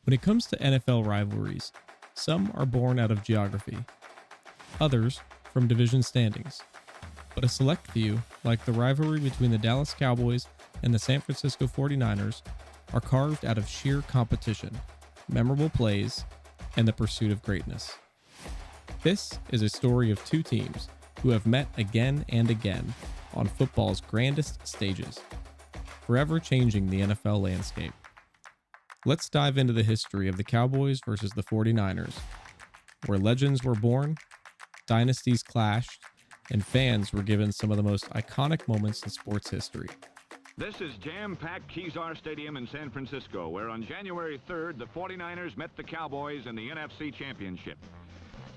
When it comes to NFL rivalries, some are born out of geography, others from division standings, but a select few, like the rivalry between the Dallas Cowboys and the San Francisco 49ers, are carved out of sheer competition, memorable plays, and the pursuit of greatness. This is a story of two teams who have met again and again on football's grandest stages, forever changing the NFL landscape. Let's dive into the history of the Cowboys versus the 49ers, where legends were born, dynasties clashed, and fans were given some of the most iconic moments in sports history. This is jam-packed Kezar Stadium in San Francisco, where on January 3rd, the 49ers met the Cowboys in the NFC Championship.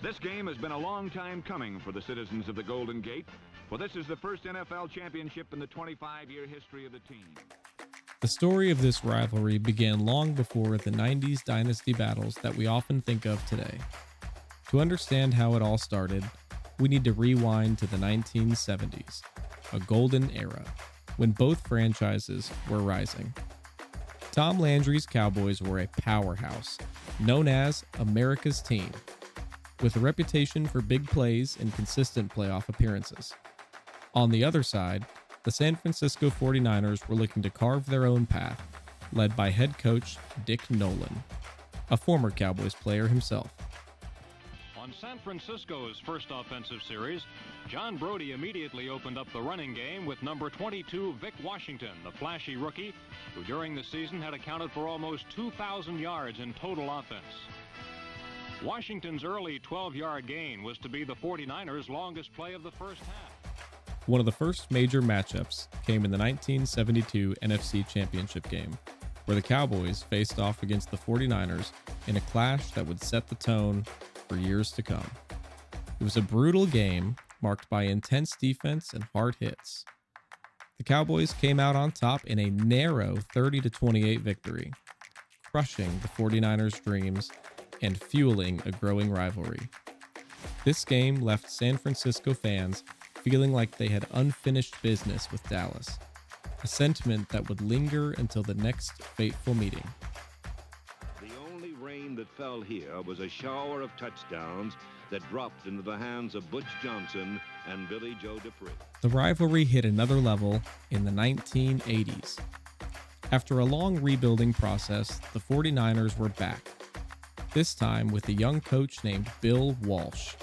This game has been a long time coming for the citizens of the Golden Gate, for this is the first NFL championship in the 25-year history of the team. The story of this rivalry began long before the 90s dynasty battles that we often think of today. To understand how it all started, we need to rewind to the 1970s, a golden era, when both franchises were rising. Tom Landry's Cowboys were a powerhouse, known as America's team, with a reputation for big plays and consistent playoff appearances. On the other side, the San Francisco 49ers were looking to carve their own path, led by head coach Dick Nolan, a former Cowboys player himself. On San Francisco's first offensive series, John Brodie immediately opened up the running game with number 22 Vic Washington, the flashy rookie, who during the season had accounted for almost 2,000 yards in total offense. Washington's early 12-yard gain was to be the 49ers' longest play of the first half. One of the first major matchups came in the 1972 NFC Championship game, where the Cowboys faced off against the 49ers in a clash that would set the tone for years to come. It was a brutal game marked by intense defense and hard hits. The Cowboys came out on top in a narrow 30-28 victory, crushing the 49ers' dreams and fueling a growing rivalry. This game left San Francisco fans feeling like they had unfinished business with Dallas, a sentiment that would linger until the next fateful meeting. The only rain that fell here was a shower of touchdowns that dropped into the hands of Butch Johnson and Billy Joe Dupree. The rivalry hit another level in the 1980s. After a long rebuilding process, the 49ers were back, this time with a young coach named Bill Walsh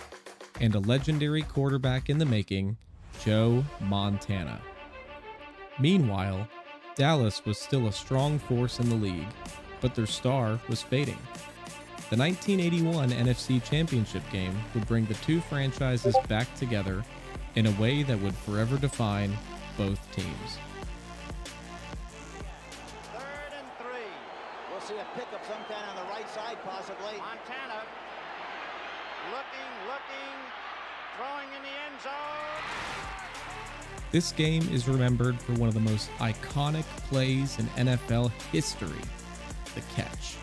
and a legendary quarterback in the making, Joe Montana. Meanwhile, Dallas was still a strong force in the league, but their star was fading. The 1981 NFC Championship game would bring the two franchises back together in a way that would forever define both teams. 3rd and 3. We'll see a pickup sometime on the right side, possibly. Montana looking, throwing in the end zone. This game is remembered for one of the most iconic plays in NFL history, the catch.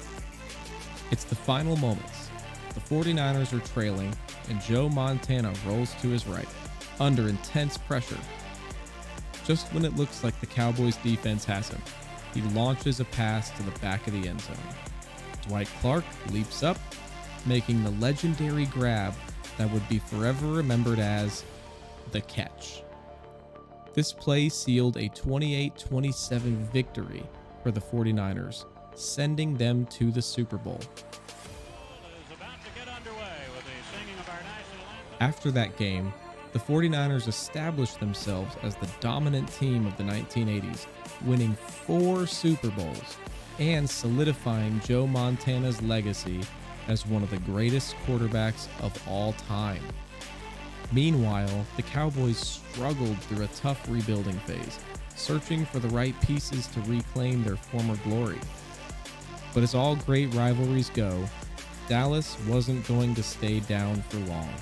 It's the final moments. The 49ers are trailing, and Joe Montana rolls to his right, under intense pressure. Just when it looks like the Cowboys' defense has him, he launches a pass to the back of the end zone. Dwight Clark leaps up, making the legendary grab that would be forever remembered as the catch. This play sealed a 28-27 victory for the 49ers, sending them to the Super Bowl. After that game, the 49ers established themselves as the dominant team of the 1980s, winning 4 Super Bowls and solidifying Joe Montana's legacy as one of the greatest quarterbacks of all time. Meanwhile, the Cowboys struggled through a tough rebuilding phase, searching for the right pieces to reclaim their former glory. But as all great rivalries go, Dallas wasn't going to stay down for long.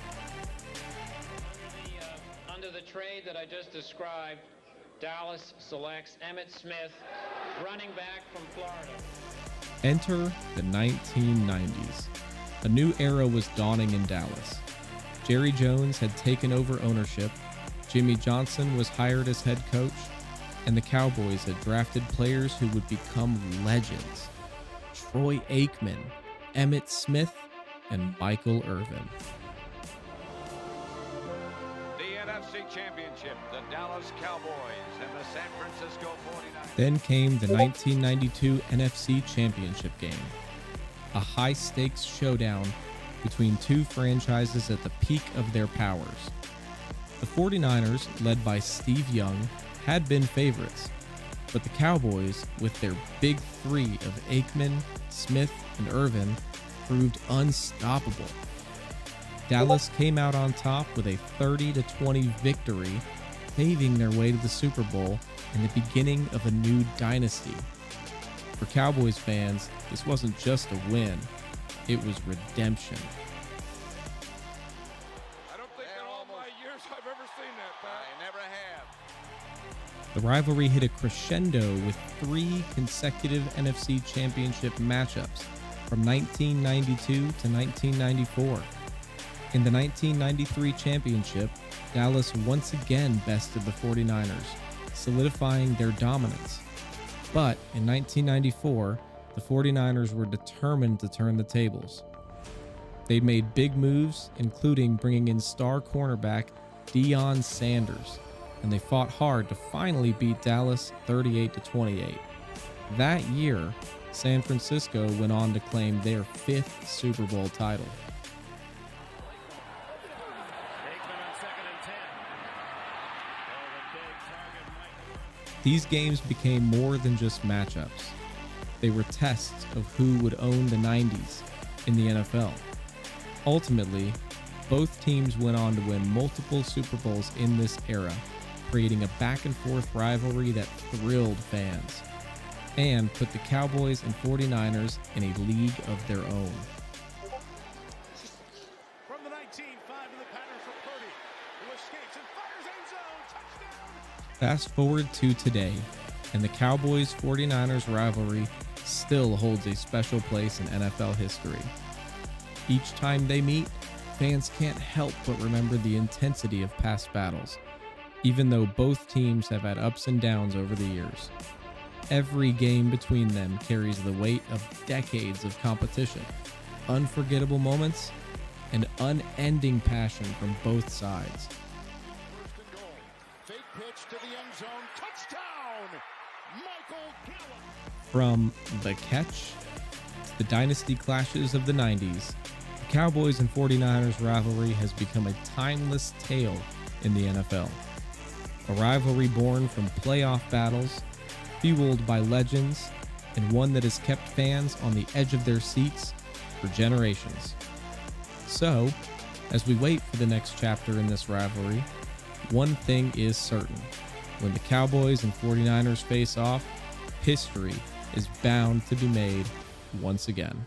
Under the trade that I just described, Dallas selects Emmitt Smith, running back from Florida. Enter the 1990s. A new era was dawning in Dallas. Jerry Jones had taken over ownership, Jimmy Johnson was hired as head coach, and the Cowboys had drafted players who would become legends. Troy Aikman, Emmitt Smith, and Michael Irvin. The NFC Championship, the Dallas Cowboys and the San Francisco 49ers. Then came the 1992 NFC Championship game, a high-stakes showdown between two franchises at the peak of their powers. The 49ers, led by Steve Young, had been favorites, but the Cowboys, with their big three of Aikman, Smith, and Irvin, proved unstoppable. Dallas came out on top with a 30-20 victory, paving their way to the Super Bowl and the beginning of a new dynasty. For Cowboys fans, this wasn't just a win, it was redemption. I don't think in all my years I've ever seen that, Pat. I never have. The rivalry hit a crescendo with 3 consecutive NFC Championship matchups from 1992 to 1994. In the 1993 championship, Dallas once again bested the 49ers, solidifying their dominance. But in 1994, the 49ers were determined to turn the tables. They made big moves, including bringing in star cornerback Deion Sanders, and they fought hard to finally beat Dallas 38-28. That year, San Francisco went on to claim their 5th Super Bowl title. These games became more than just matchups. They were tests of who would own the 90s in the NFL. Ultimately, both teams went on to win multiple Super Bowls in this era, creating a back-and-forth rivalry that thrilled fans, and put the Cowboys and 49ers in a league of their own. From the 19, 5 to the pattern for Purdy, who escapes and fires end zone, touchdown! Fast forward to today, and the Cowboys-49ers rivalry still holds a special place in NFL history. Each time they meet, fans can't help but remember the intensity of past battles, even though both teams have had ups and downs over the years. Every game between them carries the weight of decades of competition, unforgettable moments, and unending passion from both sides. First and goal. Fake pitch to the end zone. Touchdown! Michael Gallup. From the catch to the dynasty clashes of the 90s, the Cowboys and 49ers rivalry has become a timeless tale in the NFL. A rivalry born from playoff battles, fueled by legends, and one that has kept fans on the edge of their seats for generations. So, as we wait for the next chapter in this rivalry, one thing is certain. When the Cowboys and 49ers face off, history is bound to be made once again.